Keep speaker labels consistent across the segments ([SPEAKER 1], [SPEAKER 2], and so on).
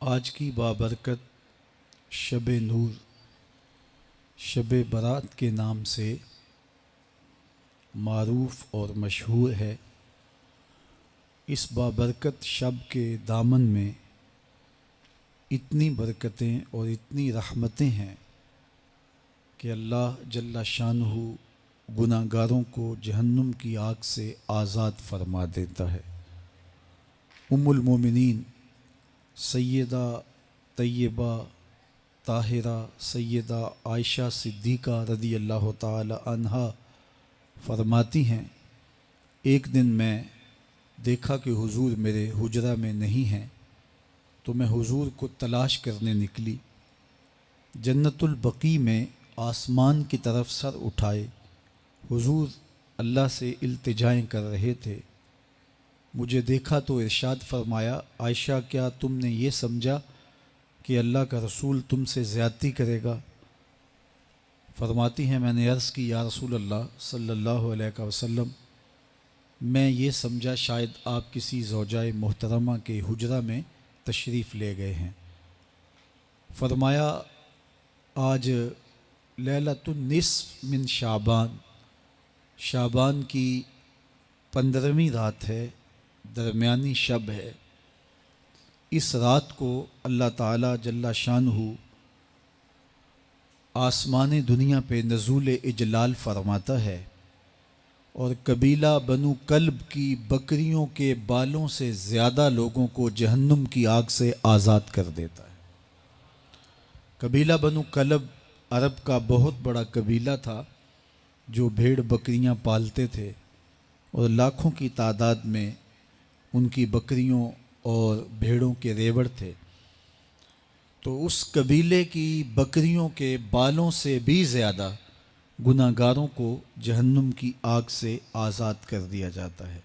[SPEAKER 1] آج کی بابرکت شب نور، شب برات کے نام سے معروف اور مشہور ہے۔ اس بابرکت شب کے دامن میں اتنی برکتیں اور اتنی رحمتیں ہیں کہ اللہ جل شانہ گناہ گاروں کو جہنم کی آگ سے آزاد فرما دیتا ہے۔ ام المومنین سیدہ طیبہ طاہرہ سیدہ عائشہ صدیقہ رضی اللہ تعالی عنہا فرماتی ہیں، ایک دن میں دیکھا کہ حضور میرے حجرہ میں نہیں ہیں، تو میں حضور کو تلاش کرنے نکلی۔ جنت البقیع میں آسمان کی طرف سر اٹھائے حضور اللہ سے التجائیں کر رہے تھے۔ مجھے دیکھا تو ارشاد فرمایا، عائشہ کیا تم نے یہ سمجھا کہ اللہ کا رسول تم سے زیادتی کرے گا؟ فرماتی ہیں میں نے عرض کی یا رسول اللہ صلی اللہ علیہ وسلم، میں یہ سمجھا شاید آپ کسی زوجائے محترمہ کے حجرہ میں تشریف لے گئے ہیں۔ فرمایا آج لیلۃ النصف من شعبان، شعبان کی 15ویں رات ہے، درمیانی شب ہے۔ اس رات کو اللہ تعالیٰ جل شانہ آسمان دنیا پہ نزول اجلال فرماتا ہے اور قبیلہ بنو کلب کی بکریوں کے بالوں سے زیادہ لوگوں کو جہنم کی آگ سے آزاد کر دیتا ہے۔ قبیلہ بنو کلب عرب کا بہت بڑا قبیلہ تھا جو بھیڑ بکریاں پالتے تھے اور لاکھوں کی تعداد میں ان کی بکریوں اور بھیڑوں کے ریوڑ تھے۔ تو اس قبیلے کی بکریوں کے بالوں سے بھی زیادہ گناہ گاروں کو جہنم کی آگ سے آزاد کر دیا جاتا ہے۔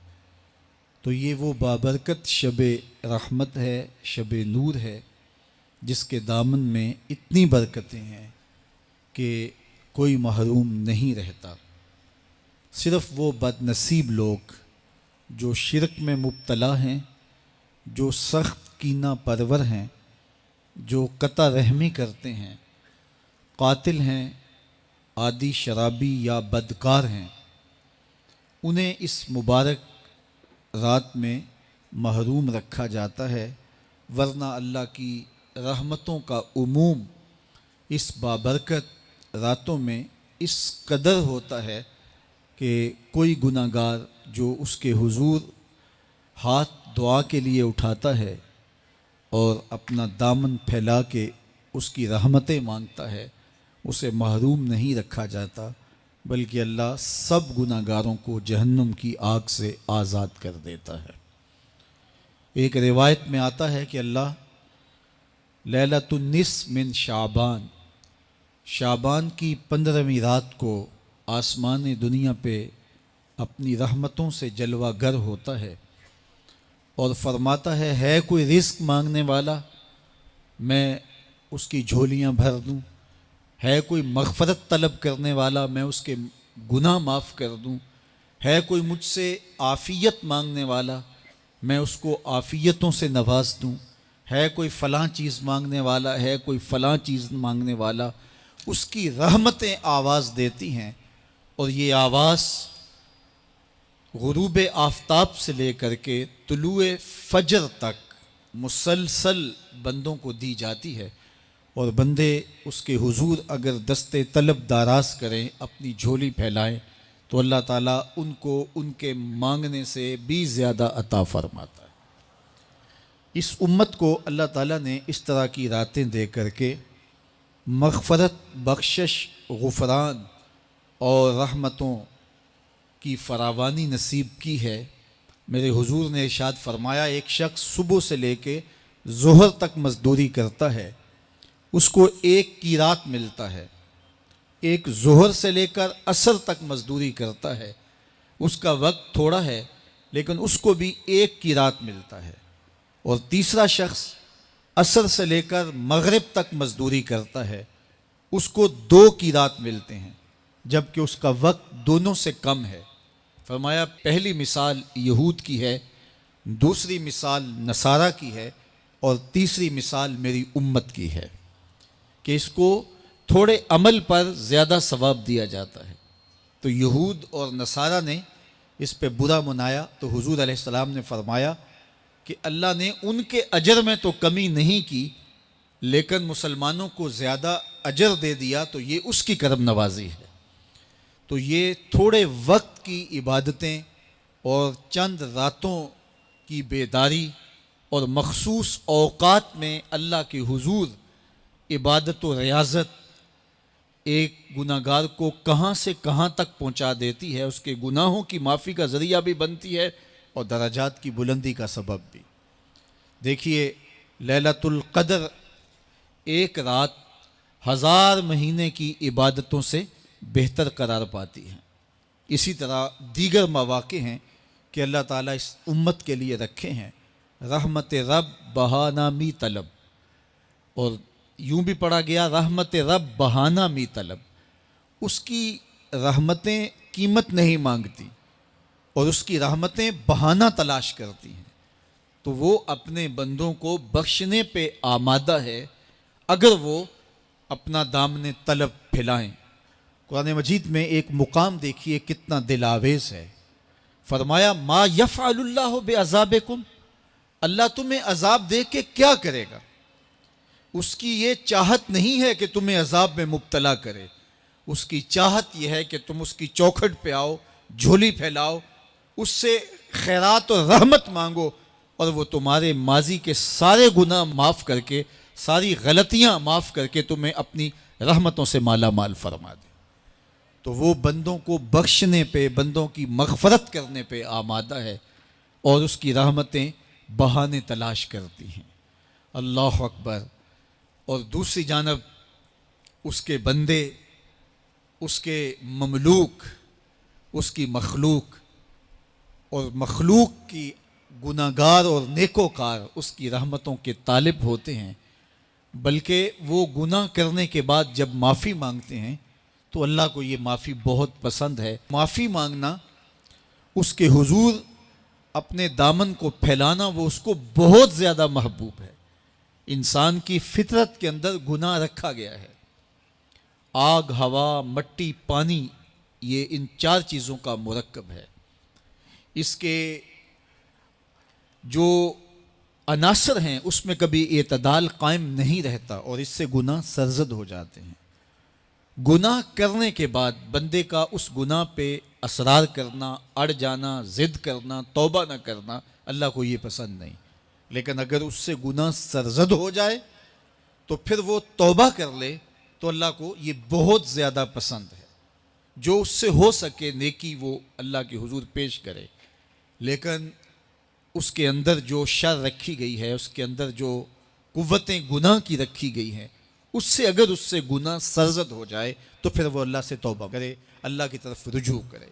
[SPEAKER 1] تو یہ وہ بابرکت شب رحمت ہے، شب نور ہے، جس کے دامن میں اتنی برکتیں ہیں کہ کوئی محروم نہیں رہتا۔ صرف وہ بد نصیب لوگ جو شرک میں مبتلا ہیں، جو سخت کینہ پرور ہیں، جو قطع رحمی کرتے ہیں، قاتل ہیں، عادی شرابی یا بدکار ہیں، انہیں اس مبارک رات میں محروم رکھا جاتا ہے، ورنہ اللہ کی رحمتوں کا عموم اس بابرکت راتوں میں اس قدر ہوتا ہے کہ کوئی گناہ گار جو اس کے حضور ہاتھ دعا کے لیے اٹھاتا ہے اور اپنا دامن پھیلا کے اس کی رحمتیں مانگتا ہے، اسے محروم نہیں رکھا جاتا، بلکہ اللہ سب گناہ گاروں کو جہنم کی آگ سے آزاد کر دیتا ہے۔ ایک روایت میں آتا ہے کہ اللہ لیلۃ النصف من شعبان، شعبان کی 15ویں رات کو آسمان دنیا پہ اپنی رحمتوں سے جلوہ گر ہوتا ہے اور فرماتا ہے کوئی رزق مانگنے والا، میں اس کی جھولیاں بھر دوں، ہے کوئی مغفرت طلب کرنے والا، میں اس کے گناہ معاف کر دوں، ہے کوئی مجھ سے عافیت مانگنے والا، میں اس کو عافیتوں سے نواز دوں، ہے کوئی فلاں چیز مانگنے والا، ہے کوئی فلاں چیز مانگنے والا، اس کی رحمتیں آواز دیتی ہیں اور یہ آواز غروب آفتاب سے لے کر کے طلوع فجر تک مسلسل بندوں کو دی جاتی ہے، اور بندے اس کے حضور اگر دست طلب دراز کریں، اپنی جھولی پھیلائیں، تو اللہ تعالیٰ ان کو ان کے مانگنے سے بھی زیادہ عطا فرماتا ہے۔ اس امت کو اللہ تعالیٰ نے اس طرح کی راتیں دے کر کے مغفرت، بخشش، غفران اور رحمتوں کی فراوانی نصیب کی ہے۔ میرے حضور نے ارشاد فرمایا ایک شخص صبح سے لے کے ظہر تک مزدوری کرتا ہے، اس کو ایک قیراط ملتا ہے۔ ایک ظہر سے لے کر عصر تک مزدوری کرتا ہے، اس کا وقت تھوڑا ہے لیکن اس کو بھی ایک قیراط ملتا ہے۔ اور تیسرا شخص عصر سے لے کر مغرب تک مزدوری کرتا ہے، اس کو 2 قیراط ملتے ہیں، جبکہ اس کا وقت دونوں سے کم ہے۔ فرمایا پہلی مثال یہود کی ہے، دوسری مثال نصارہ کی ہے، اور تیسری مثال میری امت کی ہے کہ اس کو تھوڑے عمل پر زیادہ ثواب دیا جاتا ہے۔ تو یہود اور نصارہ نے اس پہ برا منایا تو حضور علیہ السلام نے فرمایا کہ اللہ نے ان کے اجر میں تو کمی نہیں کی، لیکن مسلمانوں کو زیادہ اجر دے دیا، تو یہ اس کی کرم نوازی ہے۔ تو یہ تھوڑے وقت کی عبادتیں اور چند راتوں کی بیداری اور مخصوص اوقات میں اللہ کے حضور عبادت و ریاضت ایک گناہ گار کو کہاں سے کہاں تک پہنچا دیتی ہے، اس کے گناہوں کی معافی کا ذریعہ بھی بنتی ہے اور درجات کی بلندی کا سبب بھی۔ دیکھیے، لیلۃ القدر ایک رات 1000 مہینے کی عبادتوں سے بہتر قرار پاتی ہے۔ اسی طرح دیگر مواقع ہیں کہ اللہ تعالیٰ اس امت کے لیے رکھے ہیں، رحمت رب بہانہ می طلب، اور یوں بھی پڑھا گیا رحمت رب بہانہ می طلب۔ اس کی رحمتیں قیمت نہیں مانگتی اور اس کی رحمتیں بہانہ تلاش کرتی ہیں، تو وہ اپنے بندوں کو بخشنے پہ آمادہ ہے اگر وہ اپنا دامن طلب پھیلائیں۔ قرآن مجید میں ایک مقام دیکھیے کتنا دل آویز ہے، فرمایا ما یفعل اللہ بعذابکم، اللہ تمہیں عذاب دے کے کیا کرے گا؟ اس کی یہ چاہت نہیں ہے کہ تمہیں عذاب میں مبتلا کرے، اس کی چاہت یہ ہے کہ تم اس کی چوکھٹ پہ آؤ، جھولی پھیلاؤ، اس سے خیرات و رحمت مانگو، اور وہ تمہارے ماضی کے سارے گناہ معاف کر کے، ساری غلطیاں معاف کر کے تمہیں اپنی رحمتوں سے مالا مال فرما دے۔ تو وہ بندوں کو بخشنے پہ، بندوں کی مغفرت کرنے پہ آمادہ ہے اور اس کی رحمتیں بہانے تلاش کرتی ہیں۔ اللہ اکبر۔ اور دوسری جانب اس کے بندے، اس کے مملوک، اس کی مخلوق، اور مخلوق کی گناہ گار اور نیکوکار اس کی رحمتوں کے طالب ہوتے ہیں، بلکہ وہ گناہ کرنے کے بعد جب معافی مانگتے ہیں تو اللہ کو یہ معافی بہت پسند ہے۔ معافی مانگنا، اس کے حضور اپنے دامن کو پھیلانا، وہ اس کو بہت زیادہ محبوب ہے۔ انسان کی فطرت کے اندر گناہ رکھا گیا ہے۔ آگ، ہوا، مٹی، پانی، یہ ان 4 چیزوں کا مرکب ہے۔ اس کے جو عناصر ہیں اس میں کبھی اعتدال قائم نہیں رہتا اور اس سے گناہ سرزد ہو جاتے ہیں۔ گناہ کرنے کے بعد بندے کا اس گناہ پہ اصرار کرنا، اڑ جانا، ضد کرنا، توبہ نہ کرنا، اللہ کو یہ پسند نہیں۔ لیکن اگر اس سے گناہ سرزد ہو جائے تو پھر وہ توبہ کر لے تو اللہ کو یہ بہت زیادہ پسند ہے۔ جو اس سے ہو سکے نیکی وہ اللہ کے حضور پیش کرے، لیکن اس کے اندر جو شر رکھی گئی ہے، اس کے اندر جو قوتیں گناہ کی رکھی گئی ہیں، اس سے اگر اس سے گناہ سرزد ہو جائے تو پھر وہ اللہ سے توبہ کرے، اللہ کی طرف رجوع کرے،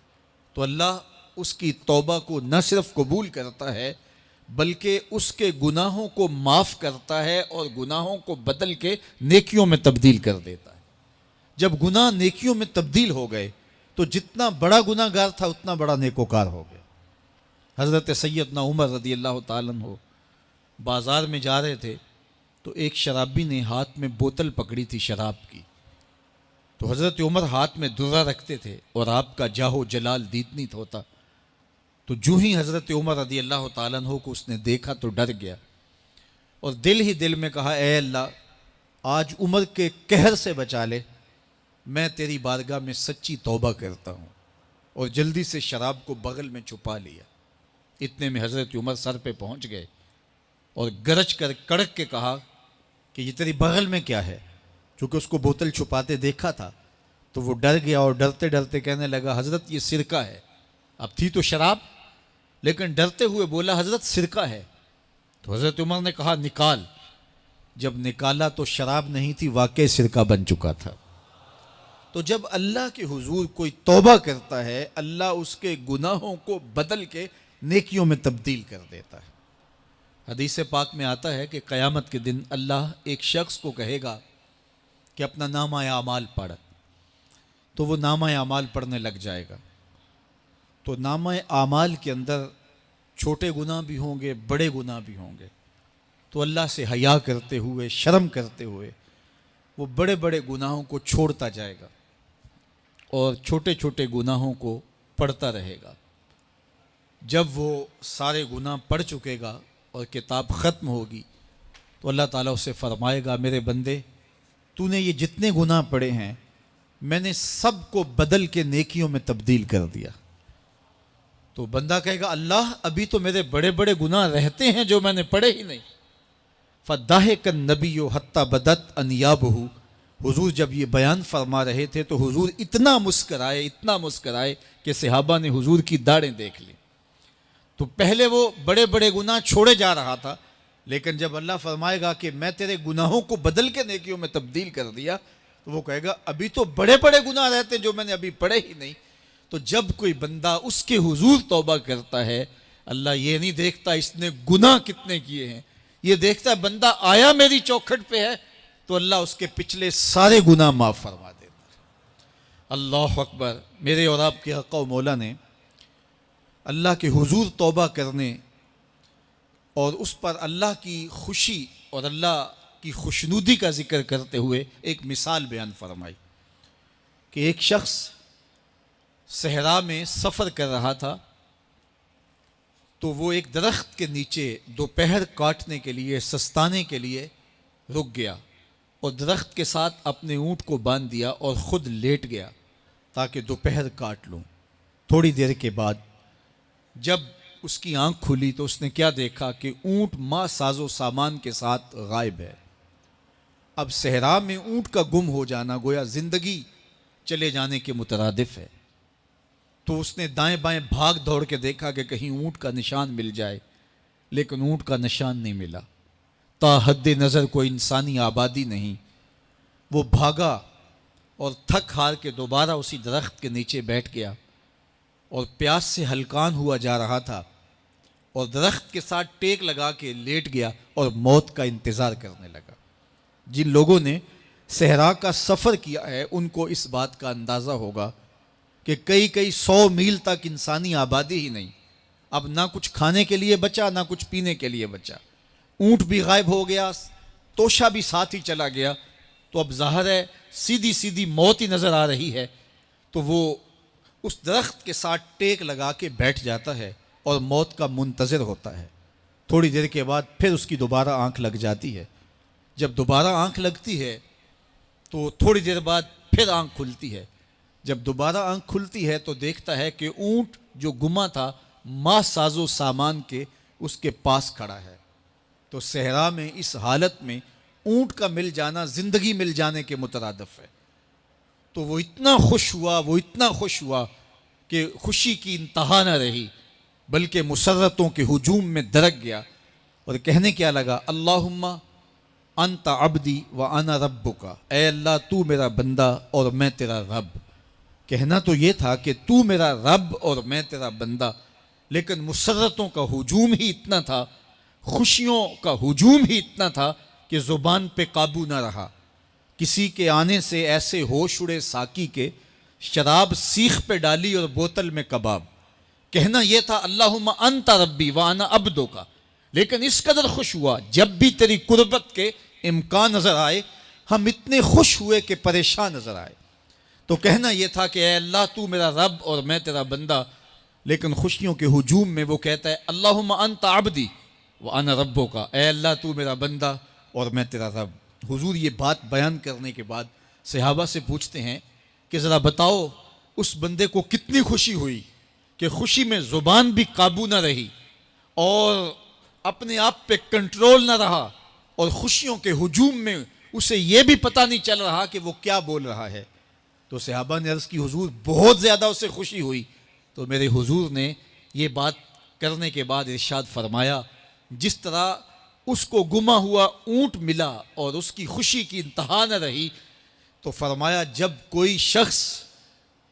[SPEAKER 1] تو اللہ اس کی توبہ کو نہ صرف قبول کرتا ہے بلکہ اس کے گناہوں کو معاف کرتا ہے اور گناہوں کو بدل کے نیکیوں میں تبدیل کر دیتا ہے۔ جب گناہ نیکیوں میں تبدیل ہو گئے تو جتنا بڑا گناہ گار تھا اتنا بڑا نیکوکار ہو گیا۔ حضرت سیدنا عمر رضی اللہ تعالیٰ عنہ بازار میں جا رہے تھے تو ایک شرابی نے ہاتھ میں بوتل پکڑی تھی شراب کی، تو حضرت عمر ہاتھ میں درہ رکھتے تھے اور آپ کا جاہ و جلال دیدنیت ہوتا، تو جو ہی حضرت عمر رضی اللہ تعالیٰ عنہ کو اس نے دیکھا تو ڈر گیا اور دل ہی دل میں کہا، اے اللہ آج عمر کے قہر سے بچا لے، میں تیری بارگاہ میں سچی توبہ کرتا ہوں، اور جلدی سے شراب کو بغل میں چھپا لیا۔ اتنے میں حضرت عمر سر پہ پہنچ گئے اور گرج کر کڑک کے کہا کہ یہ تیری بغل میں کیا ہے؟ چونکہ اس کو بوتل چھپاتے دیکھا تھا تو وہ ڈر گیا اور ڈرتے ڈرتے کہنے لگا، حضرت یہ سرکہ ہے۔ اب تھی تو شراب، لیکن ڈرتے ہوئے بولا، حضرت سرکہ ہے۔ تو حضرت عمر نے کہا، نکال۔ جب نکالا تو شراب نہیں تھی، واقعی سرکہ بن چکا تھا۔ تو جب اللہ کے حضور کوئی توبہ کرتا ہے، اللہ اس کے گناہوں کو بدل کے نیکیوں میں تبدیل کر دیتا ہے۔ حدیث پاک میں آتا ہے کہ قیامت کے دن اللہ ایک شخص کو کہے گا کہ اپنا نامہ اعمال پڑھ، تو وہ نامہ اعمال پڑھنے لگ جائے گا۔ تو نامہ اعمال کے اندر چھوٹے گناہ بھی ہوں گے، بڑے گناہ بھی ہوں گے، تو اللہ سے حیا کرتے ہوئے، شرم کرتے ہوئے وہ بڑے بڑے گناہوں کو چھوڑتا جائے گا اور چھوٹے چھوٹے گناہوں کو پڑھتا رہے گا۔ جب وہ سارے گناہ پڑھ چکے گا اور کتاب ختم ہوگی تو اللہ تعالیٰ اسے فرمائے گا، میرے بندے تو نے یہ جتنے گناہ پڑھے ہیں میں نے سب کو بدل کے نیکیوں میں تبدیل کر دیا۔ تو بندہ کہے گا، اللہ ابھی تو میرے بڑے بڑے گناہ رہتے ہیں جو میں نے پڑھے ہی نہیں۔ فَضَحِكَ النَّبِيُّ حَتَّى بَدَتْ أَنْيَابُهُ، حضور جب یہ بیان فرما رہے تھے تو حضور اتنا مسکرائے کہ صحابہ نے حضور کی داڑھیں دیکھ لی۔ تو پہلے وہ بڑے بڑے گناہ چھوڑے جا رہا تھا، لیکن جب اللہ فرمائے گا کہ میں تیرے گناہوں کو بدل کے نیکیوں میں تبدیل کر دیا، تو وہ کہے گا ابھی تو بڑے بڑے گناہ رہتے جو میں نے ابھی پڑھے ہی نہیں۔ تو جب کوئی بندہ اس کے حضور توبہ کرتا ہے، اللہ یہ نہیں دیکھتا اس نے گناہ کتنے کیے ہیں، یہ دیکھتا ہے بندہ آیا میری چوکھٹ پہ ہے تو اللہ اس کے پچھلے سارے گناہ معاف فرما دیتا ہے۔ اللہ اکبر۔ میرے اور آپ کے آقا و مولا نے اللہ کے حضور توبہ کرنے اور اس پر اللہ کی خوشی اور اللہ کی خوشنودی کا ذکر کرتے ہوئے ایک مثال بیان فرمائی کہ ایک شخص صحرا میں سفر کر رہا تھا، تو وہ ایک درخت کے نیچے دوپہر کاٹنے کے لیے، سستانے کے لیے رک گیا اور درخت کے ساتھ اپنے اونٹ کو باندھ دیا اور خود لیٹ گیا تاکہ دوپہر کاٹ لوں۔ تھوڑی دیر کے بعد جب اس کی آنکھ کھلی تو اس نے کیا دیکھا کہ اونٹ ماں ساز و سامان کے ساتھ غائب ہے۔ اب صحرا میں اونٹ کا گم ہو جانا گویا زندگی چلے جانے کے مترادف ہے۔ تو اس نے دائیں بائیں بھاگ دوڑ کے دیکھا کہ کہیں اونٹ کا نشان مل جائے، لیکن اونٹ کا نشان نہیں ملا۔ تا حد نظر کوئی انسانی آبادی نہیں۔ وہ بھاگا اور تھک ہار کے دوبارہ اسی درخت کے نیچے بیٹھ گیا اور پیاس سے ہلکان ہوا جا رہا تھا اور درخت کے ساتھ ٹیک لگا کے لیٹ گیا اور موت کا انتظار کرنے لگا۔ جن لوگوں نے صحرا کا سفر کیا ہے ان کو اس بات کا اندازہ ہوگا کہ کئی 100 میل تک انسانی آبادی ہی نہیں، اب نہ کچھ کھانے کے لیے بچا نہ کچھ پینے کے لیے بچا، اونٹ بھی غائب ہو گیا، توشہ بھی ساتھ ہی چلا گیا، تو اب ظاہر ہے سیدھی موت ہی نظر آ رہی ہے۔ تو وہ اس درخت کے ساتھ ٹیک لگا کے بیٹھ جاتا ہے اور موت کا منتظر ہوتا ہے۔ تھوڑی دیر کے بعد پھر اس کی دوبارہ آنکھ لگ جاتی ہے۔ جب دوبارہ آنکھ لگتی ہے تو تھوڑی دیر بعد پھر آنکھ کھلتی ہے۔ جب دوبارہ آنکھ کھلتی ہے تو دیکھتا ہے کہ اونٹ جو گما تھا ماں ساز و سامان کے اس کے پاس کھڑا ہے۔ تو صحرا میں اس حالت میں اونٹ کا مل جانا زندگی مل جانے کے مترادف ہے۔ تو وہ اتنا خوش ہوا کہ خوشی کی انتہا نہ رہی، بلکہ مسرتوں کے ہجوم میں درک گیا اور کہنے کیا لگا، اللہم انت عبدی وانا ربک، اے اللہ تو میرا بندہ اور میں تیرا رب۔ کہنا تو یہ تھا کہ تو میرا رب اور میں تیرا بندہ، لیکن مسرتوں کا ہجوم ہی اتنا تھا، خوشیوں کا ہجوم ہی اتنا تھا کہ زبان پہ قابو نہ رہا۔ کسی کے آنے سے ایسے ہوش اڑے ساقی کے، شراب سیخ پہ ڈالی اور بوتل میں کباب۔ کہنا یہ تھا اللہم انت ربی وانا عبدک، لیکن اس قدر خوش ہوا جب بھی تیری قربت کے امکان نظر آئے ہم اتنے خوش ہوئے کہ پریشان نظر آئے۔ تو کہنا یہ تھا کہ اے اللہ تو میرا رب اور میں تیرا بندہ، لیکن خوشیوں کے ہجوم میں وہ کہتا ہے اللہم انت عبدی وانا ربک، اے اللہ تو میرا بندہ اور میں تیرا رب۔ حضور یہ بات بیان کرنے کے بعد صحابہ سے پوچھتے ہیں کہ ذرا بتاؤ اس بندے کو کتنی خوشی ہوئی کہ خوشی میں زبان بھی قابو نہ رہی اور اپنے آپ پہ کنٹرول نہ رہا، اور خوشیوں کے ہجوم میں اسے یہ بھی پتہ نہیں چل رہا کہ وہ کیا بول رہا ہے۔ تو صحابہ نے عرض کی حضور بہت زیادہ اسے خوشی ہوئی۔ تو میرے حضور نے یہ بات کرنے کے بعد ارشاد فرمایا، جس طرح اس کو گما ہوا اونٹ ملا اور اس کی خوشی کی انتہا نہ رہی، تو فرمایا جب کوئی شخص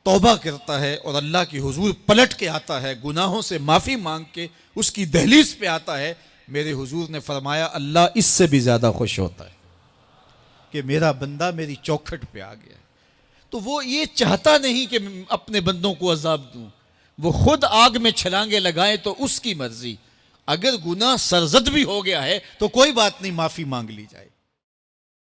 [SPEAKER 1] توبہ کرتا ہے اور اللہ کی حضور پلٹ کے آتا ہے، گناہوں سے معافی مانگ کے اس کی دہلیز پہ آتا ہے، میرے حضور نے فرمایا اللہ اس سے بھی زیادہ خوش ہوتا ہے کہ میرا بندہ میری چوکھٹ پہ آ گیا ہے۔ تو وہ یہ چاہتا نہیں کہ اپنے بندوں کو عذاب دوں، وہ خود آگ میں چھلانگے لگائیں تو اس کی مرضی، اگر گناہ سرزد بھی ہو گیا ہے تو کوئی بات نہیں، معافی مانگ لی جائے.